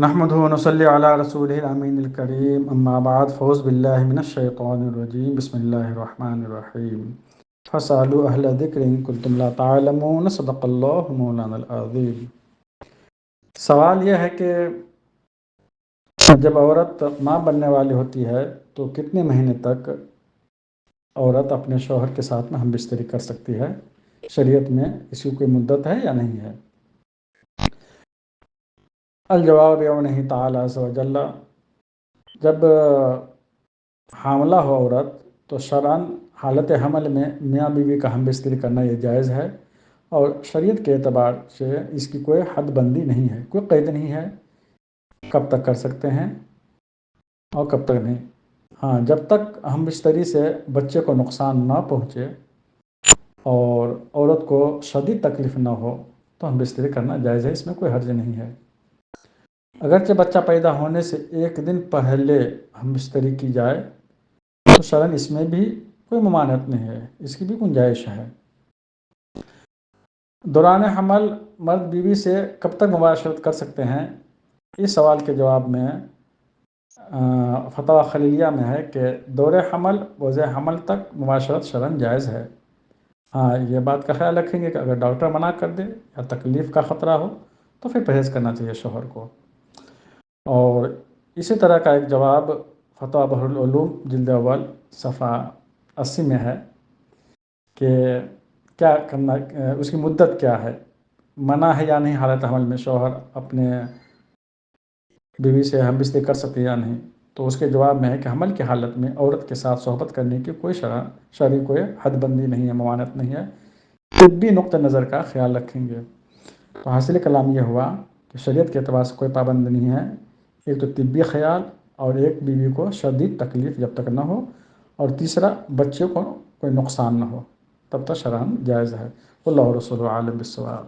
نحمده ونصلي على رسوله الأمين الكريم أما بعد فأعوذ بالله من الشيطان الرجيم بسم الله الرحمن الرحيم فاسألوا أهل الذكر إن كنتم لا تعلمون صدق الله مولانا العظيم۔ سوال یہ ہے کہ جب عورت ماں بننے والی ہوتی ہے تو کتنے مہینے تک عورت اپنے شوہر کے ساتھ میں ہم بستری کر سکتی ہے؟ شریعت میں اس کی کوئی مدت ہے یا نہیں ہے؟ الجواب یعنی تعالی عز و جل، جب حاملہ ہو عورت تو شرعاً حالت حمل میں میاں بیوی کا ہم بستری کرنا یہ جائز ہے، اور شریعت کے اعتبار سے اس کی کوئی حد بندی نہیں ہے، کوئی قید نہیں ہے کب تک کر سکتے ہیں اور کب تک نہیں۔ ہاں، جب تک ہم بستری سے بچے کو نقصان نہ پہنچے اور عورت کو شدید تکلیف نہ ہو تو ہم بستری کرنا جائز ہے، اس میں کوئی حرج نہیں ہے۔ اگرچہ بچہ پیدا ہونے سے ایک دن پہلے ہم بستری کی جائے تو شرعاً اس میں بھی کوئی ممانعت نہیں ہے، اس کی بھی گنجائش ہے۔ دوران حمل مرد بیوی سے کب تک مباشرت کر سکتے ہیں؟ اس سوال کے جواب میں فتویٰ خلیلیہ میں ہے کہ دور حمل وضع حمل تک مباشرت شرعاً جائز ہے۔ ہاں، یہ بات کا خیال رکھیں گے کہ اگر ڈاکٹر منع کر دے یا تکلیف کا خطرہ ہو تو پھر پرہیز کرنا چاہیے شوہر کو۔ اور اسی طرح کا ایک جواب فتویٰ بحر العلوم جلد اول صفحہ 80 میں ہے کہ کیا کرنا، اس کی مدت کیا ہے، منع ہے یا نہیں حالت حمل میں شوہر اپنے بیوی سے ہم بستری کر سکتے یا نہیں؟ تو اس کے جواب میں ہے کہ حمل کی حالت میں عورت کے ساتھ صحبت کرنے کی کوئی شرعی کوئی حد بندی نہیں ہے، ممانعت نہیں ہے، طبی نقطہ نظر کا خیال رکھیں گے۔ تو حاصل کلام یہ ہوا کہ شریعت کے اعتبار سے کوئی پابند نہیں ہے، ایک تو طبی خیال، اور ایک بیوی کو شدید تکلیف جب تک نہ ہو، اور تیسرا بچے کو کوئی نقصان نہ ہو، تب تک شرعاً جائز ہے۔ واللہ رسول عالم بالصواب۔